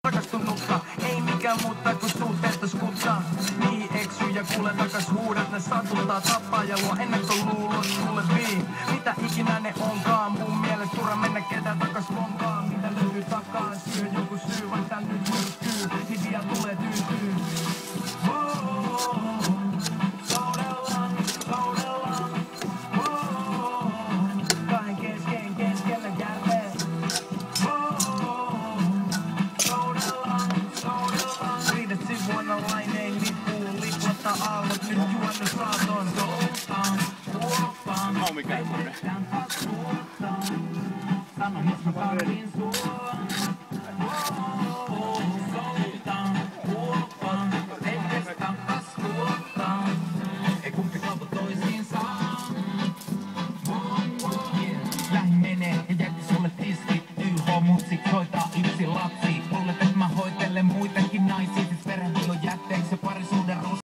rakastunutta, ei mikään muuta kuin suhteesta skuttaa. Niin eksy ja kuule takas huudat, ne satuttaa, tappaa ja luo ennakkoluulot sulle vii. Mitä ikinä ne onkaan, mun mielestä turha mennä ketään takas montaa. Mitä löytyy takaa, syö joku syy, vaan tää nyt myrskyy, hidia tulee tyytyy. Kahden keskellä järveen. Riidet sivuonalainen lipuu, liplata aallot, nyt juonnusraaton. Mä oon mikään semmonen. Sano, missä mä tarvin sua. Ei kumpi kaupo toisiinsa. Lähin menee ja jätti sulle tiski. YH-mutsik soittaa yksi lapsi. Luulet, et mä hoitelen muitakin naisia. Siis perheen on jätteeksi ja parisuus.